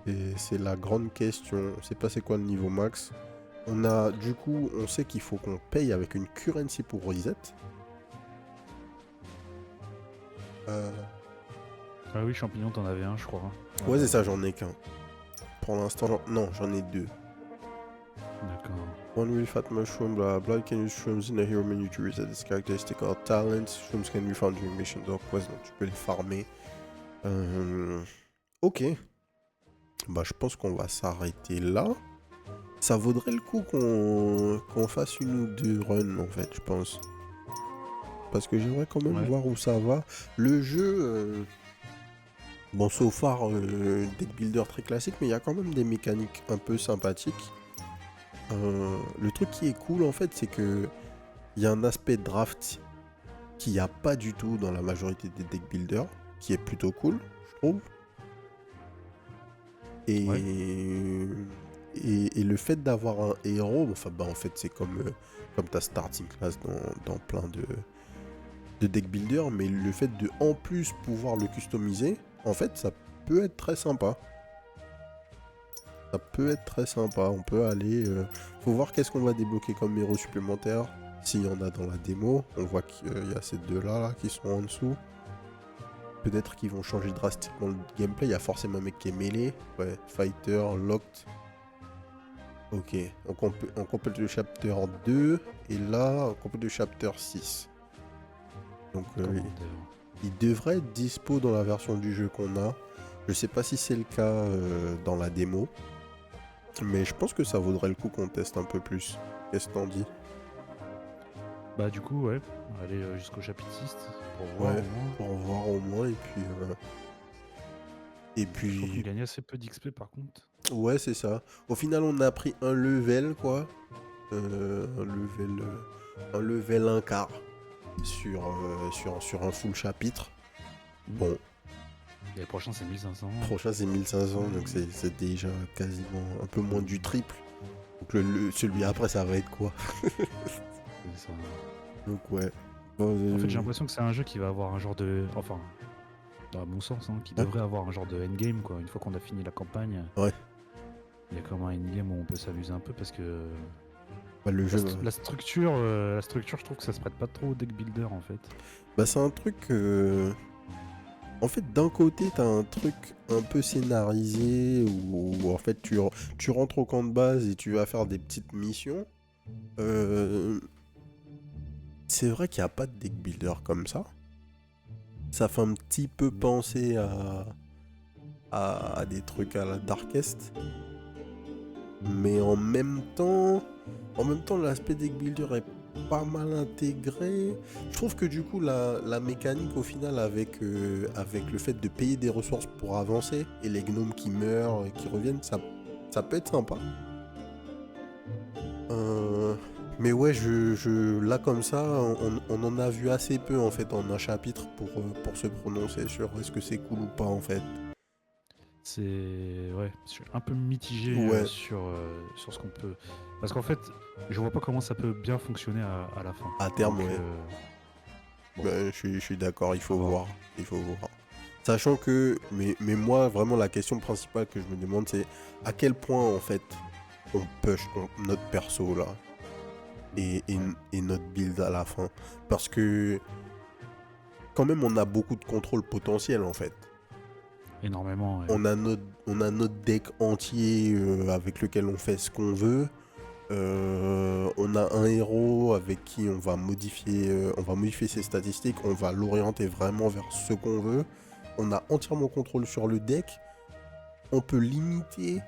Et c'est la grande question. On sait pas c'est quoi le niveau max. On a du coup, on sait qu'il faut qu'on paye avec une currency pour reset. Ah oui, champignon, t'en avais un, je crois. Ouais, c'est ça, j'en ai qu'un. Pour l'instant, non, j'en ai deux. D'accord. One real fat mushroom, blah blah. You can use shrooms in the hero menu to reset its characteristic or talents. Shrooms can be found during missions or quests, donc tu peux les farmer. Ok. Bah, je pense qu'on va s'arrêter là. Ça vaudrait le coup qu'on fasse une ou deux runs, en fait, je pense. Parce que j'aimerais quand même voir où ça va. Le jeu... Bon, so far, deck builder très classique, mais il y a quand même des mécaniques un peu sympathiques. Le truc qui est cool, en fait, c'est que il y a un aspect draft qu'il n'y a pas du tout dans la majorité des deck builders, qui est plutôt cool, je trouve. Et le fait d'avoir un héros, enfin, bah, en fait, c'est comme ta starting class dans plein de deck builders, mais le fait de en plus pouvoir le customiser, en fait, ça peut être très sympa. Ça peut être très sympa. On peut aller... faut voir qu'est-ce qu'on va débloquer comme héros supplémentaires. S'il y en a dans la démo. On voit qu'il y a ces deux-là là, qui sont en dessous. Peut-être qu'ils vont changer drastiquement le gameplay. Il y a forcément un mec qui est mêlé. Ouais, fighter, locked. Ok. On complète le chapter 2. Et là, on complète le chapter 6. Donc, il devrait être dispo dans la version du jeu qu'on a. Je sais pas si c'est le cas dans la démo. Mais je pense que ça vaudrait le coup qu'on teste un peu plus. Qu'est-ce que t'en dis? Bah du coup, ouais. On va aller jusqu'au chapitre 6 pour voir au moins. Pour voir au moins. Et puis... Je trouve qu'on gagne assez peu d'XP par contre. Ouais, c'est ça. Au final, on a pris un level, quoi. Un level un quart sur un full chapitre. Bon. Et le prochain, c'est 1500. Le prochain, c'est 1500, donc c'est déjà quasiment un peu moins du triple. Donc celui après, ça va être quoi? C'est ça. Donc ouais. En fait, j'ai l'impression que c'est un jeu qui va avoir un genre de... Enfin, dans mon sens, hein, qui devrait avoir un genre de endgame, quoi. Une fois qu'on a fini la campagne, ouais. Il y a comme un endgame où on peut s'amuser un peu parce que... Bah, le jeu, la structure, je trouve que ça se prête pas trop au deck builder, en fait. Bah, c'est un truc... En fait, d'un côté, t'as un truc un peu scénarisé où en fait, tu rentres au camp de base et tu vas faire des petites missions. C'est vrai qu'il n'y a pas de deck builder comme ça. Ça fait un petit peu penser à des trucs à la Darkest. Mais en même temps, l'aspect deck builder est pas mal intégré. Je trouve que du coup la mécanique au final avec le fait de payer des ressources pour avancer et les gnomes qui meurent et qui reviennent, ça peut être sympa. Mais ouais, là comme ça, on en a vu assez peu en fait en un chapitre pour se prononcer sur est-ce que c'est cool ou pas en fait. C'est ouais, je suis un peu mitigé sur ce qu'on peut... Parce qu'en fait, je vois pas comment ça peut bien fonctionner à la fin. À terme, donc, ouais. Bon. Ben, je suis d'accord, il faut voir. Sachant que, mais moi, vraiment, la question principale que je me demande, c'est à quel point, en fait, on push notre perso, là, et notre build à la fin. Parce que, quand même, on a beaucoup de contrôle potentiel, en fait. Énormément, ouais. On a notre deck entier avec lequel on fait ce qu'on veut. On a un héros avec qui on va modifier ses statistiques, on va l'orienter vraiment vers ce qu'on veut. On a entièrement contrôle sur le deck. On peut limiter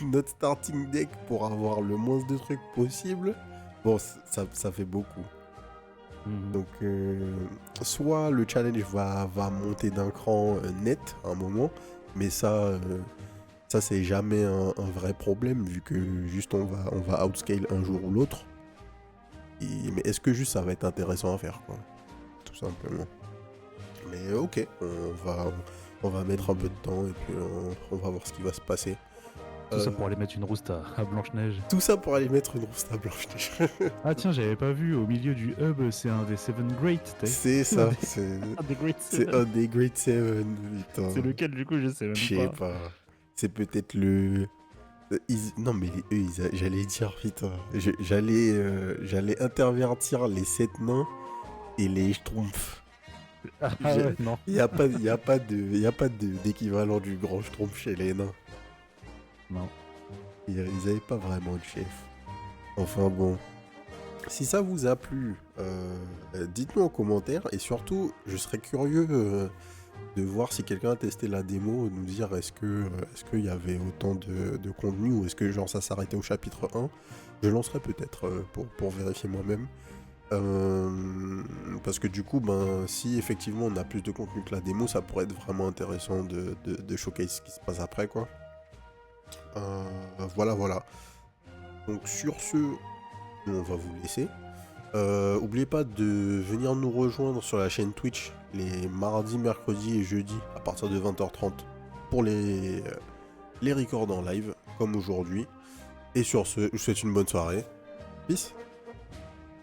notre starting deck pour avoir le moins de trucs possible. Bon, ça fait beaucoup. Donc, soit le challenge va monter d'un cran net à un moment, mais ça c'est jamais un vrai problème vu que juste on va outscale un jour ou l'autre. Mais est-ce que juste ça va être On va mettre un peu de temps et puis on va voir ce qui va se passer. Tout ça pour aller mettre une rouste à Blanche-Neige. Tout ça pour aller mettre une rousse à Blanche-Neige. Ah tiens, j'avais pas vu, au milieu du hub, c'est un des Seven Great, t'es. C'est ça, c'est Un des Great c'est Seven. un des Great Seven, putain. C'est lequel du coup, je sais Je même sais pas. pas. C'est peut-être le... Non mais eux, j'allais dire, putain, j'allais intervertir les 7 nains et les Schtroumpfs. Ah J'ai- ouais, non. Il n'y a pas d'équivalent du grand Schtroumpf chez les nains. Non. Ils avaient pas vraiment de chef. Enfin bon. Si ça vous a plu, dites-nous en commentaire. Et surtout, je serais curieux de voir si quelqu'un a testé la démo, nous dire est-ce qu'il y avait autant de contenu ou est-ce que genre ça s'arrêtait au chapitre 1. Je lancerai peut-être pour vérifier moi-même. Parce que du coup, ben, si effectivement on a plus de contenu que la démo, ça pourrait être vraiment intéressant de showcase ce qui se passe après, quoi. Voilà. Donc sur ce, on va vous laisser. Oubliez pas de venir nous rejoindre sur la chaîne Twitch les mardis, mercredis et jeudis à partir de 20h30 pour les records en live, comme aujourd'hui. Et sur ce, je vous souhaite une bonne soirée. Peace.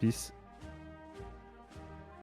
Peace.